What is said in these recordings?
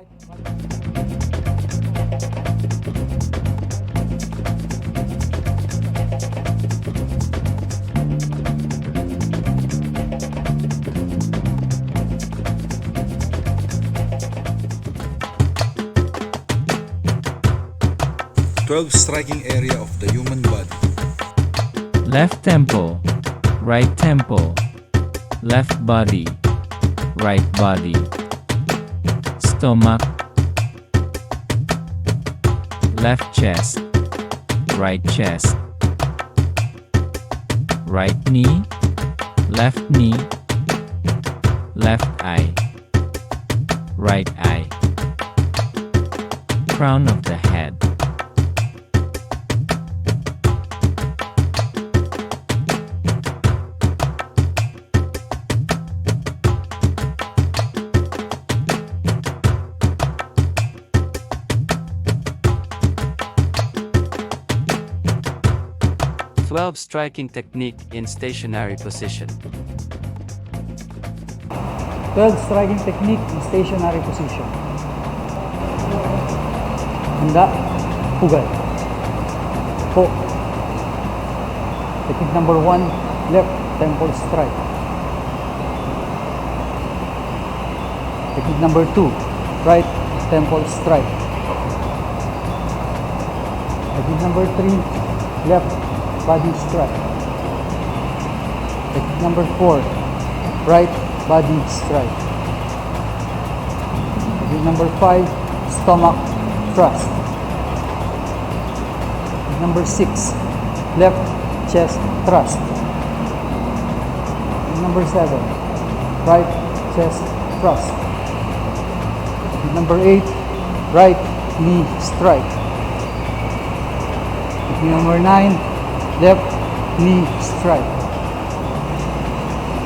Right. 12 striking area of the human body. Left temple, right temple, left body, right body, stomach, left chest, right chest, right knee, left knee, left eye, right eye, crown of the head. 12 striking technique in stationary position. 12 striking technique in stationary position. Handa, pugay. Po. Technique number 1, left temple strike. Technique number 2, right temple strike. Technique number 3, left body strike. Technique number 4, right body strike. Technique number 5, stomach thrust. Technique number 6, left chest thrust. Technique number 7, right chest thrust. Technique number 8, right knee strike. Technique number 9, left knee strike.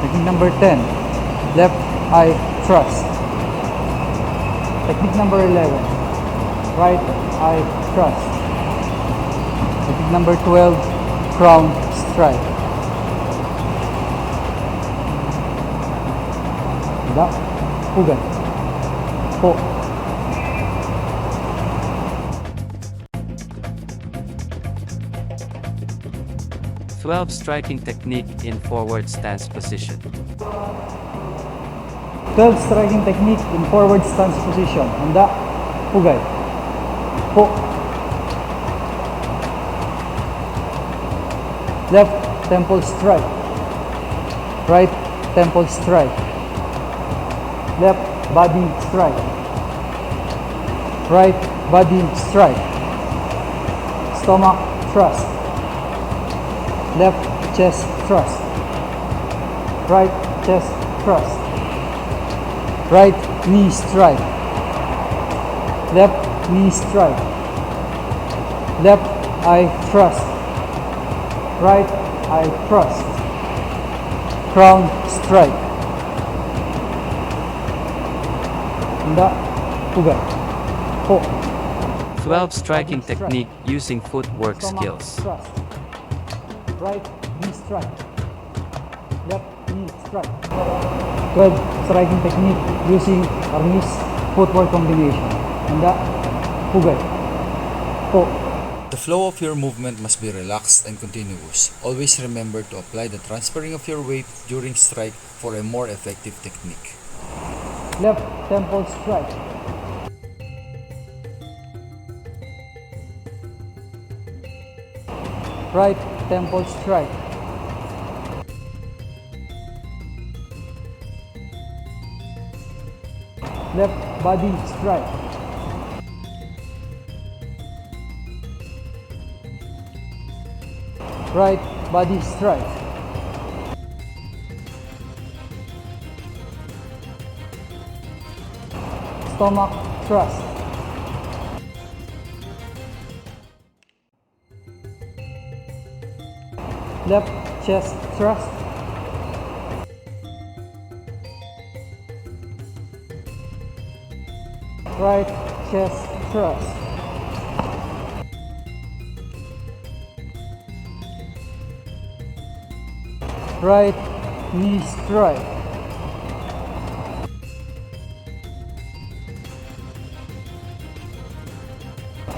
Technique number 10, left eye thrust. Technique number 11, right eye thrust. Technique number 12, crown strike. Handa, pugay. Po. Twelve striking technique in forward stance position. 12 striking technique in forward stance position. Handa, pugay. Po. Left temple strike. Right temple strike. Left body strike. Right body strike. Stomach thrust. Left chest thrust. Right chest thrust. Right knee strike. Left knee strike. Left eye thrust. Right eye thrust. Crown strike. Handa, pugay. Po. 12 striking technique using footwork Stomach skills. thrust. Right knee strike. Left knee strike. 12 striking technique using Arnis footwork combination. Handa, pugay. Po. The flow of your movement must be relaxed and continuous. Always remember to apply the transferring of your weight during strike for a more effective technique. Left temple strike. Right temple strike. Left body strike. Right body strike. Stomach thrust. Left chest thrust. Right chest thrust. Right knee strike.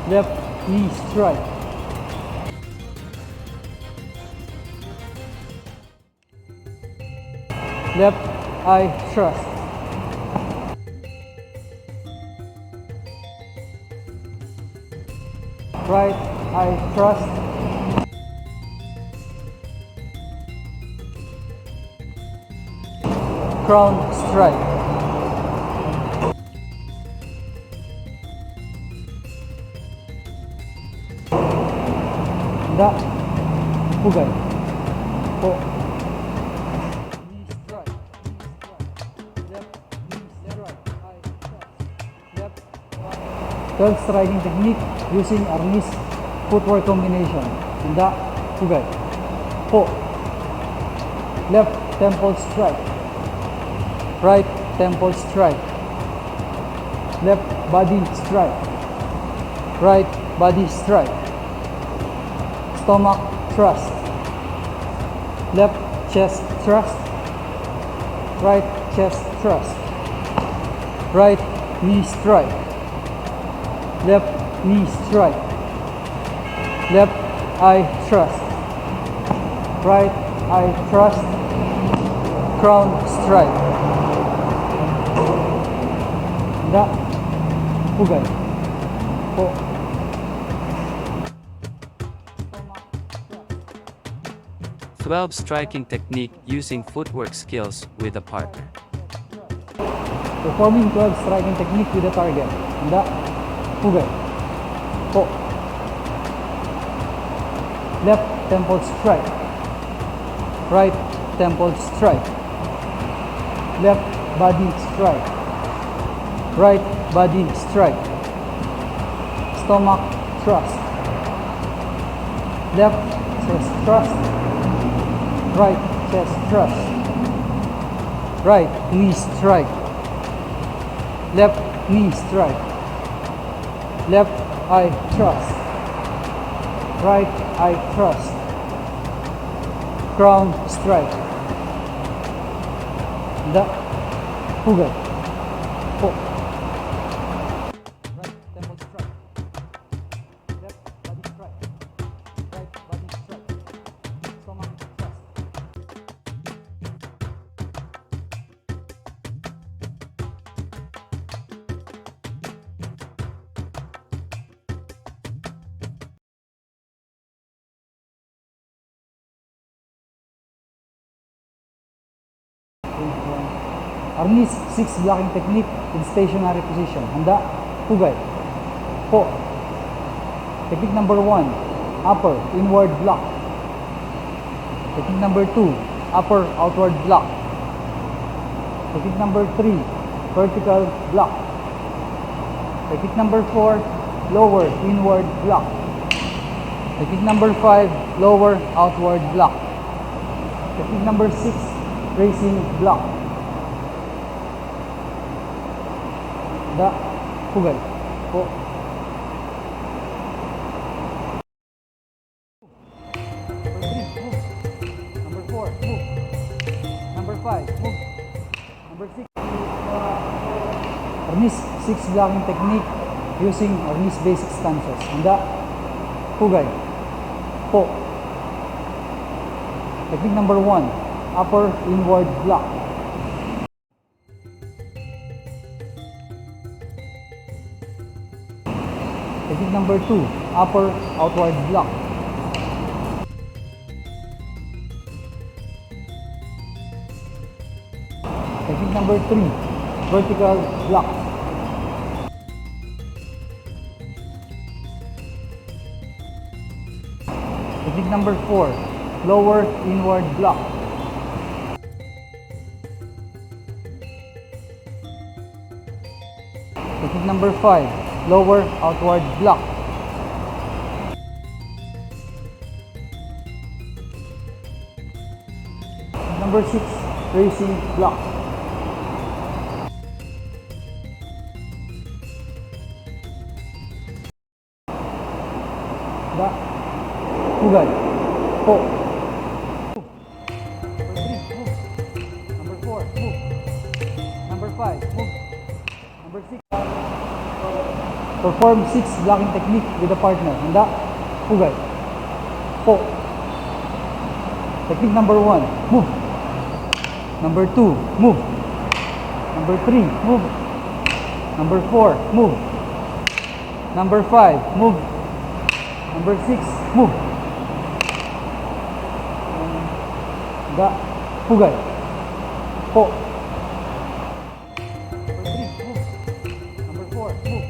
left knee strike, left eye thrust, right eye thrust, crown strike, handa, pugay, po, knee strike, left knee strike, eye thrust, left, 12 striking technique using Arnis footwork combination. Handa, pugay, po, left temple strike, right temple strike, left body strike, right body strike, stomach thrust, left chest thrust, right chest thrust, right knee strike, left knee strike, left eye thrust, right eye thrust, crown strike, handa, pugay, po, 12 striking technique using footwork skills with a partner. performing 12 striking technique with a target. Handa, pugay, po, left temple strike, right temple strike, left body strike, right body strike, stomach thrust, left chest thrust, right chest thrust, right knee strike, left knee strike, left eye thrust, right eye thrust, crown strike, handa, pugay, po, right temple strike, left body strike, right body strike, stomach thrust. Arnis 6 blocking technique in stationary position. Handa, pugay, po. Technique number 1, upper inward block. Technique number 2, upper outward block. Technique number 3, vertical block. Technique number 4, lower inward block. Technique number 5, lower outward block. Technique number 6, racing block. Handa, pugay, po. Number 3, move. Number 4, move. Number 5, move. Number 6. Arnis 6 blocking technique using Arnis basic stances. Handa, pugay, po. Technique number 1, upper inward block. Technique number 2, upper outward block. Technique number 3, vertical block. Technique number 4, lower inward block. Technique number 5, lower outward block. Number 6, racing block. Da, pugay, po. Number 3, move. Number 4, move. Number 5, move. Number 6. Perform 6 blocking technique with a partner. Handa? Pugay. Po. Technique number 1, move. Number 2, move. Number 3, move. Number 4, move. Number 5, move. Number 6, move. Handa? Pugay. Po. Number 3, move. Number 4, move.